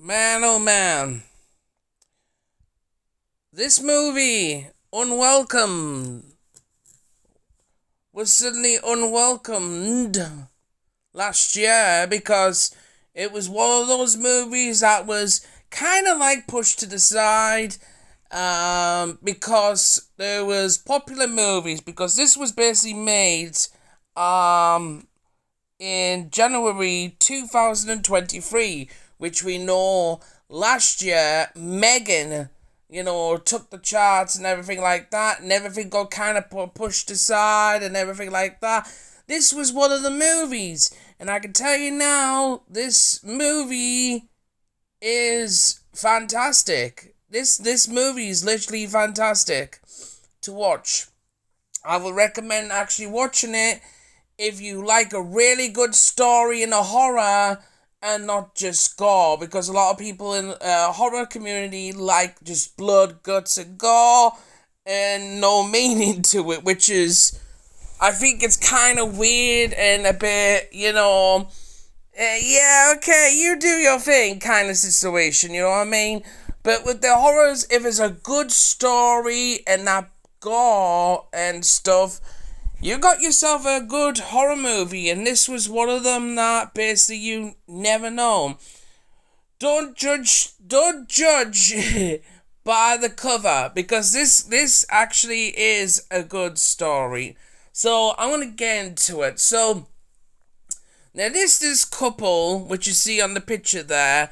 Man, oh man. This movie, Unwelcome, was suddenly unwelcomed last year because it was one of those movies that was kind of like pushed to the side because there was popular movies, because this was basically made in January 2023, which we know last year Megan, took the charts and everything like that, and everything got kind of pushed aside and everything like that. This was one of the movies, and I can tell you now, this movie is fantastic. This movie is literally fantastic to watch. I would recommend actually watching it if you like a really good story in a horror and not just gore, because a lot of people in the horror community like just blood, guts, and gore and no meaning to it, which is, I think it's kind of weird and a bit, yeah, okay, you do your thing kind of situation, you know what I mean? But with the horrors, if it's a good story and that gore and stuff, you got yourself a good horror movie, and this was one of them that basically you never know. Don't judge by the cover, because this actually is a good story. So I'm gonna get into it. So now this couple, which you see on the picture there,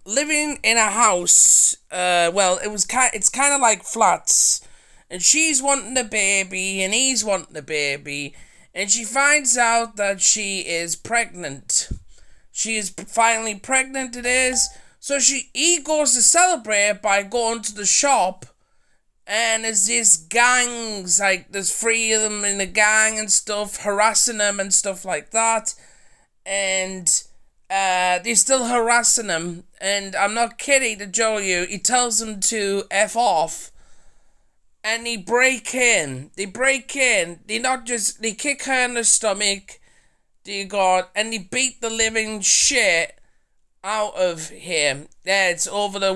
living in a house. It's kind of like flats. And she's wanting a baby, and he's wanting a baby, and she finds out that she is pregnant. She is finally pregnant, it is. So he goes to celebrate by going to the shop, and there's these gangs, like there's 3 of them in a gang and stuff, harassing him and stuff like that. And they're still harassing him, and I'm not kidding to show you, he tells them to F off. And they break in. They kick her in the stomach, dear God, and they beat the living shit out of him. Yeah, it's over the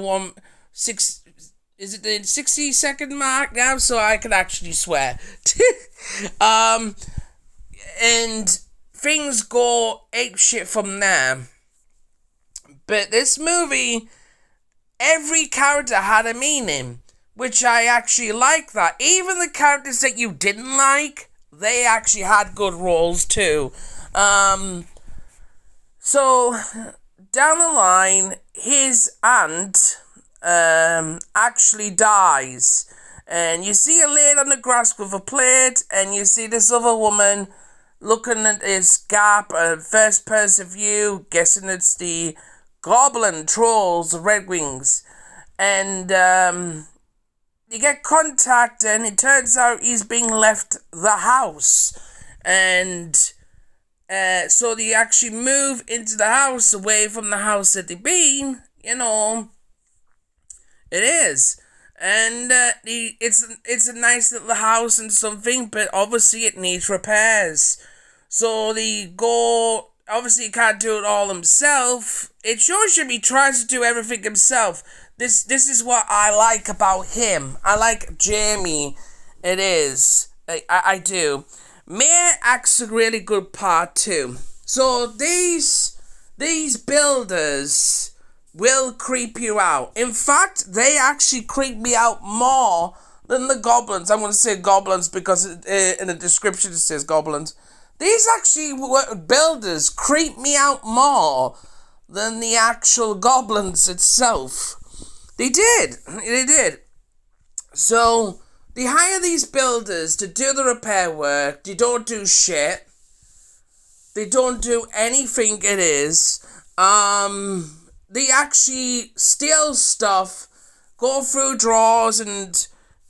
is it the 60-second mark now? So I can actually swear. And things go apeshit from there. But this movie, every character had a meaning, which I actually like that. Even the characters that you didn't like, they actually had good roles too. So, down the line, his aunt actually dies. And you see her laid on the grass with a plate, and you see this other woman looking at this gap, first person view, guessing it's the goblin trolls, the Red Wings. And, you get contact, and it turns out he's being left the house. And so they actually move into the house, away from the house that they've been, It is. And it's a nice little house and something, but obviously it needs repairs. So they go, obviously he can't do it all himself. It shows you he tries to do everything himself. This is what I like about him. I like Jamie. It is. I do. Mare acts a really good part too. So these builders will creep you out. In fact, they actually creep me out more than the goblins. I'm going to say goblins because in the description it says goblins. These actually builders creep me out more than the actual goblins itself. They did. So, they hire these builders to do the repair work. They don't do shit. They don't do anything it is. They actually steal stuff, go through drawers, and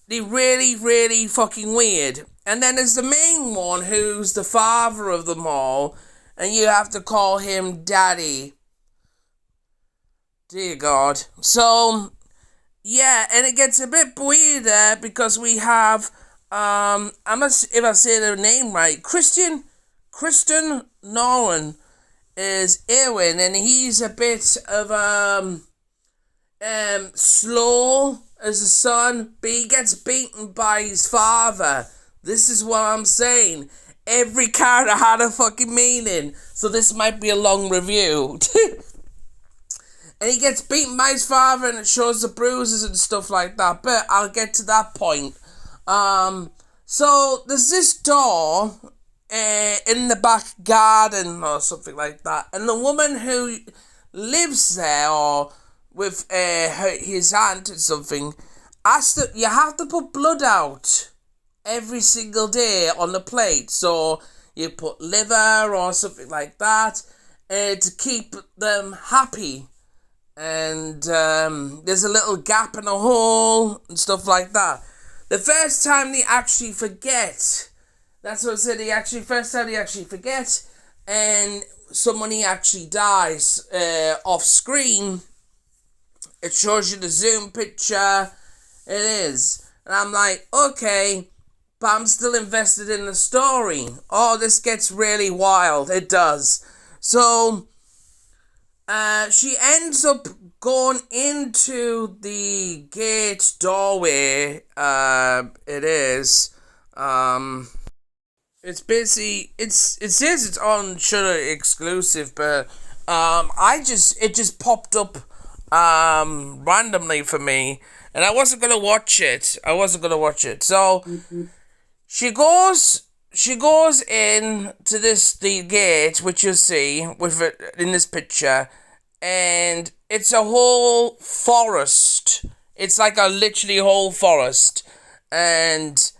they're really, really fucking weird. And then there's the main one, who's the father of them all, and you have to call him Daddy. Dear God. So, yeah, and it gets a bit weirder because we have, if I say their name right, Kristen Nolan is Ewan, and he's a bit of slow as a son, but he gets beaten by his father. This is what I'm saying. Every character had a fucking meaning, so this might be a long review. And he gets beaten by his father, and it shows the bruises and stuff like that, but I'll get to that point. So there's this door in the back garden or something like that, and the woman who lives there, or with his aunt or something, asked that you have to put blood out every single day on the plate. So you put liver or something like that to keep them happy. And there's a little gap in a hole and stuff like that. The first time they actually forget, that's what I said, first time they actually forget, and somebody actually dies off screen, it shows you the Zoom picture, it is. And I'm like, okay, but I'm still invested in the story. Oh, this gets really wild, it does. So, she ends up going into the gate doorway, it is, it's basically, it says it's on Shudder exclusive, but, it just popped up, randomly for me, and I wasn't gonna watch it, so, she goes in to the gate, which you'll see with it in this picture, and it's a whole forest. It's like a literally whole forest, and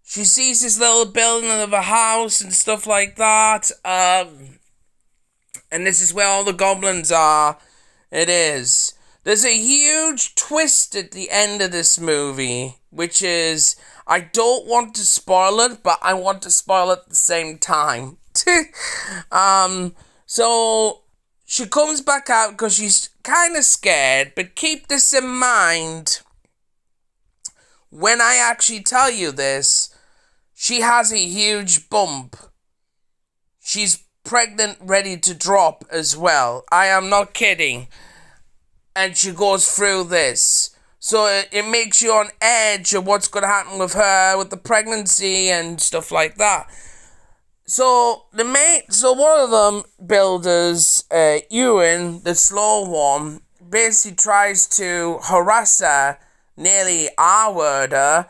she sees this little building of a house and stuff like that. And this is where all the goblins are. It is. There's a huge twist at the end of this movie, which is, I don't want to spoil it, but I want to spoil it at the same time. So she comes back out because she's kind of scared, but keep this in mind. When I actually tell you this, she has a huge bump. She's pregnant, ready to drop as well. I am not kidding. And she goes through this. So it makes you on edge of what's going to happen with her, with the pregnancy and stuff like that. So one of them builders, Ewan, the slow one, basically tries to harass her, nearly R-word her.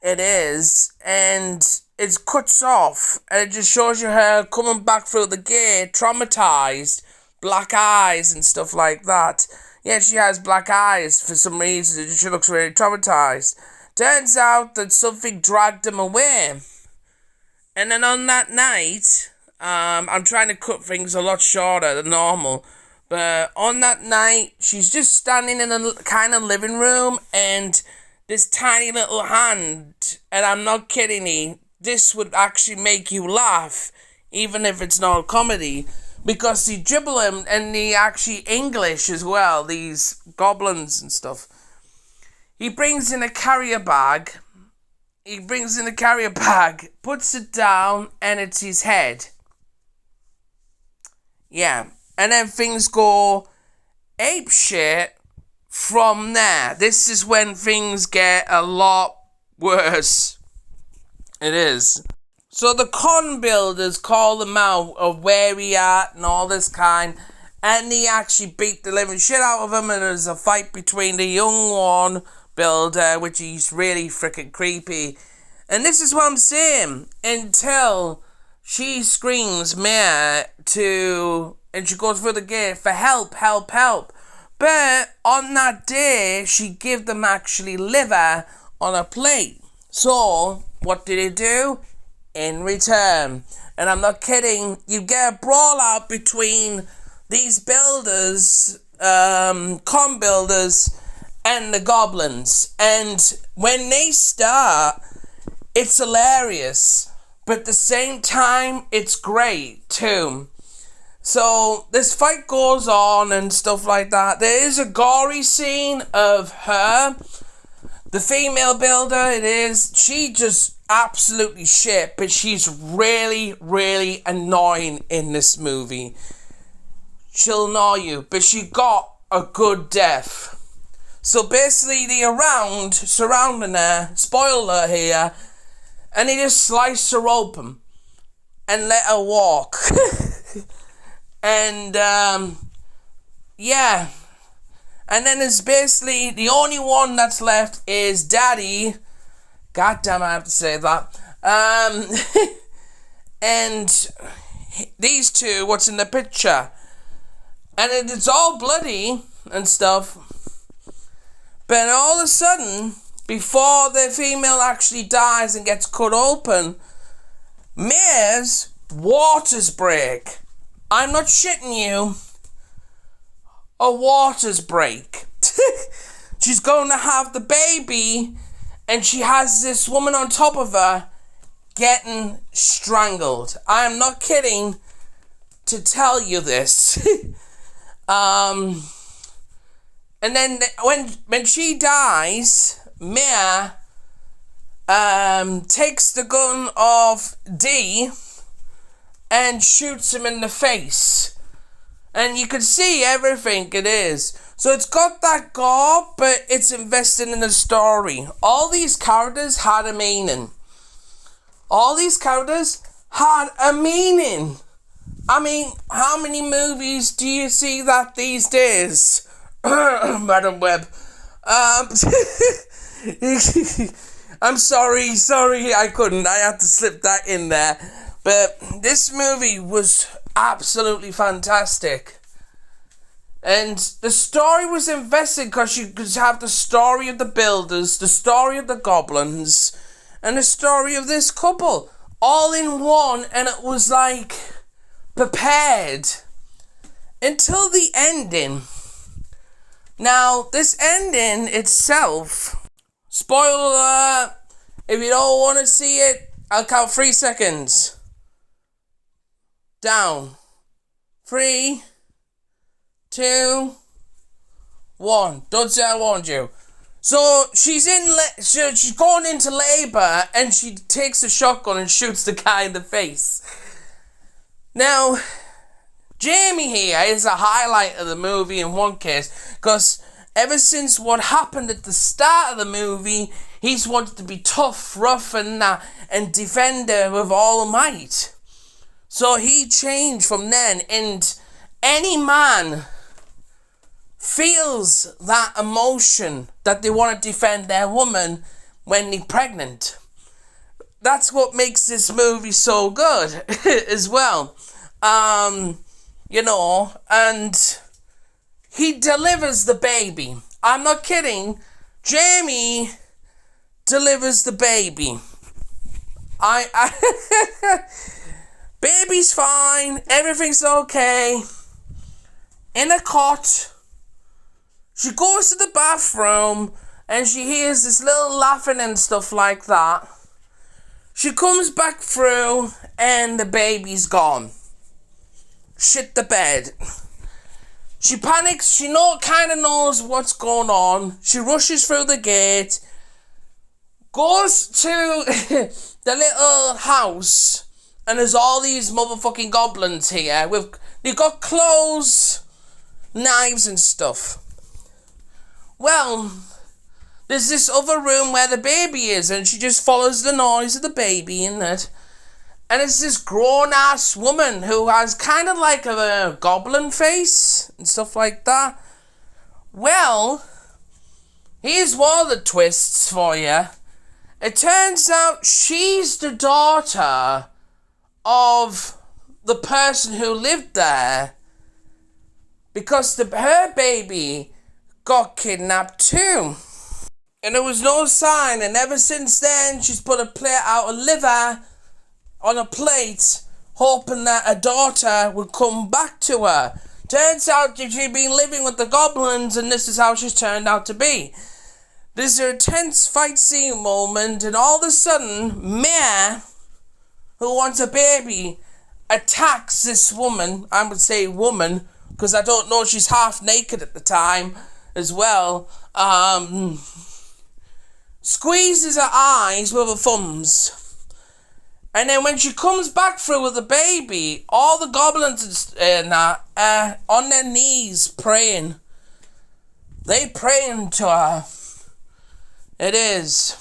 It is, and it cuts off, and it just shows you her coming back through the gate, traumatized, black eyes and stuff like that. Yeah, she has black eyes for some reason. She looks really traumatized. Turns out that something dragged him away. And then on that night, I'm trying to cut things a lot shorter than normal, but on that night, she's just standing in a kind of living room, and this tiny little hand, and I'm not kidding you, this would actually make you laugh, even if it's not a comedy, because they dribble him, and they actually English as well, these goblins and stuff. He brings in a carrier bag, puts it down, and it's his head. Yeah, and then things go apeshit from there. This is when things get a lot worse. It is. So the con builders call them out of where he at and all this kind, and they actually beat the living shit out of him, and there's a fight between the young one builder, which is really freaking creepy. And this is what I'm saying, until she screams Mare and she goes through the gate for help. But on that day, she gave them actually liver on a plate. So what did he do? In return, and I'm not kidding, you get a brawl out between these builders, con builders, and the goblins. And when they start, it's hilarious, but at the same time, it's great too. So this fight goes on and stuff like that. There is a gory scene of her The female builder, it is, she just absolutely shit, but she's really, really annoying in this movie. She'll annoy you, but she got a good death. So basically, they surrounding her, spoil her here, and they just slice her open and let her walk. And, yeah. And then it's basically the only one that's left is Daddy. God damn, I have to say that. And these two, what's in the picture. And it's all bloody and stuff. But all of a sudden, before the female actually dies and gets cut open, Mare's waters break. I'm not shitting you. A waters break. She's going to have the baby, and she has this woman on top of her getting strangled. I am not kidding to tell you this. And then when she dies, Mia takes the gun of D and shoots him in the face. And you can see everything it is. So it's got that gore, but it's invested in the story. All these characters had a meaning. All these characters had a meaning. I mean, how many movies do you see that these days? Madam Webb. I'm sorry, I couldn't. I had to slip that in there. But this movie was absolutely fantastic. And the story was invested because you could have the story of the builders, the story of the goblins, and the story of this couple all in one, and it was like prepared until the ending. Now, this ending itself, spoiler alert, if you don't want to see it, I'll count 3 seconds. Down. 3, 2, 1. Don't say I warned you. So she's she's going into labor, and she takes a shotgun and shoots the guy in the face. Now, Jamie here is a highlight of the movie in one case, because ever since what happened at the start of the movie, he's wanted to be tough, rough, and defend her with all might. So he changed from then, and any man feels that emotion that they want to defend their woman when they're pregnant. That's what makes this movie so good as well. You know, and he delivers the baby. I'm not kidding. Jamie delivers the baby. Baby's fine. Everything's okay. In a cot. She goes to the bathroom and she hears this little laughing and stuff like that. She comes back through and the baby's gone. Shit the bed. She panics. She kind of knows what's going on. She rushes through the gate. Goes to the little house. And there's all these motherfucking goblins here. They've got clothes, knives and stuff. Well, there's this other room where the baby is, and she just follows the noise of the baby in it. And it's this grown-ass woman who has kind of like a goblin face and stuff like that. Well, here's one of the twists for you. It turns out she's the daughter of the person who lived there, because her baby got kidnapped too. And there was no sign, and ever since then she's put a plate out of liver on a plate, hoping that her daughter would come back to her. Turns out that she'd been living with the goblins, and this is how she's turned out to be. There's a tense fight scene moment, and all of a sudden, Mia, who wants a baby, attacks this woman. I would say woman, because I don't know, she's half naked at the time as well. squeezes her eyes with her thumbs. And then when she comes back through with the baby, all the goblins are on their knees praying. They praying to her. It is.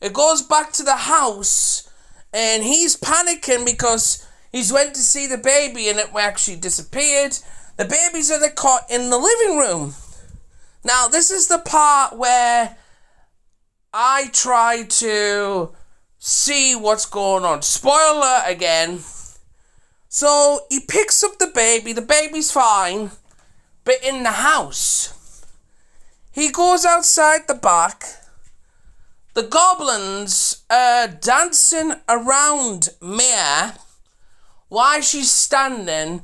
It goes back to the house, and he's panicking because he's went to see the baby and it actually disappeared. The baby's in the cot in the living room. Now, this is the part where I try to see what's going on. Spoiler again. So he picks up the baby's fine, but in the house, he goes outside the back. The goblins are dancing around Mia while she's standing,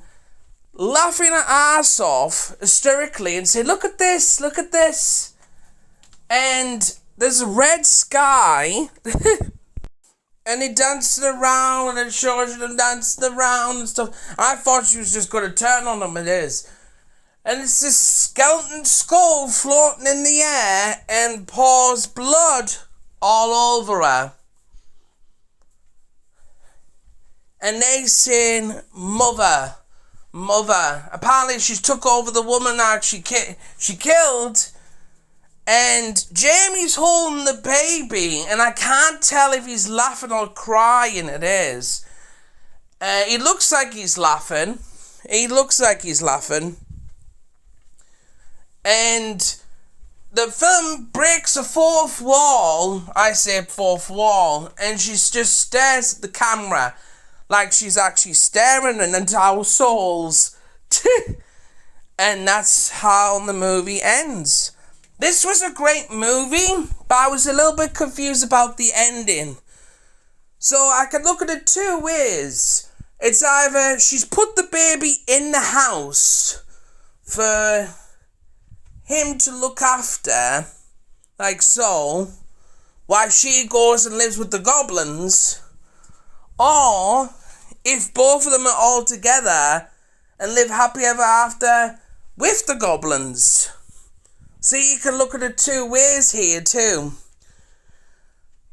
laughing her ass off hysterically and saying, look at this, look at this. And there's a red sky. And they danced around, and it shows you them dancing around and stuff. I thought she was just going to turn on them, it is. And it's this skeleton skull floating in the air and pours blood all over her. And they saying, mother, mother. Apparently she's took over the woman that she killed. And Jamie's holding the baby, and I can't tell if he's laughing or crying. It is. He looks like he's laughing. He looks like he's laughing. And the film breaks a fourth wall. I say fourth wall. And she just stares at the camera like she's actually staring into our souls. And that's how the movie ends. This was a great movie, but I was a little bit confused about the ending. So I could look at it two ways. It's either she's put the baby in the house for him to look after, like so, while she goes and lives with the goblins, or if both of them are all together and live happy ever after with the goblins. So you can look at it two ways here too.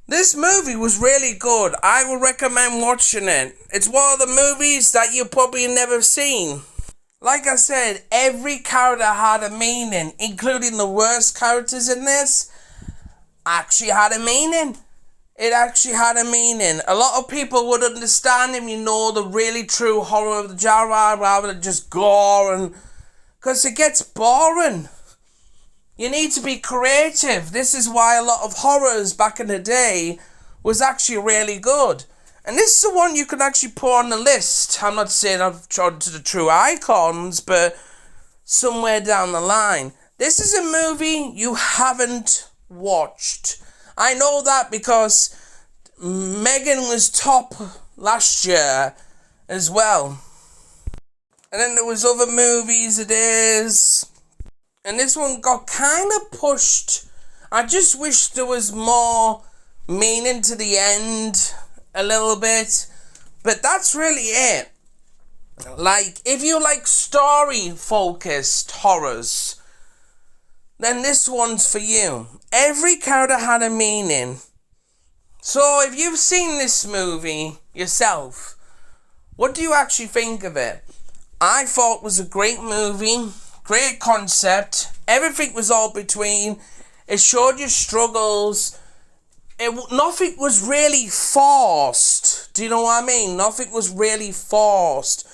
This movie was really good. I would recommend watching it. It's one of the movies that you've probably never seen. Like I said, every character had a meaning, including the worst characters in this, actually had a meaning. It actually had a meaning. A lot of people would understand if you know the really true horror of the genre rather than just gore, and because it gets boring. You need to be creative. This is why a lot of horrors back in the day was actually really good. And this is the one you can actually put on the list. I'm not saying I've tried to the true icons, but somewhere down the line. This is a movie you haven't watched. I know that because Megan was top last year as well. And then there was other movies it is. And this one got kind of pushed. I just wish there was more meaning to the end a little bit. But that's really it. Like, if you like story-focused horrors, then this one's for you. Every character had a meaning. So if you've seen this movie yourself, what do you actually think of it? I thought it was a great movie. Great concept. Everything was all between. It showed your struggles. Nothing was really forced. Do you know what I mean? Nothing was really forced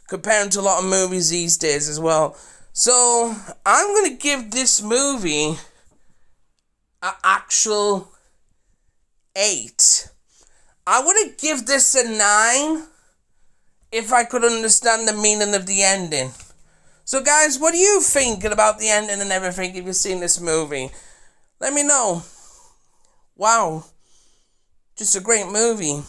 compared to a lot of movies these days as well. So I'm going to give this movie an actual 8. I wouldn't give this a 9 if I could understand the meaning of the ending. So guys, what do you think about the ending and everything if you've seen this movie? Let me know. Wow. Just a great movie.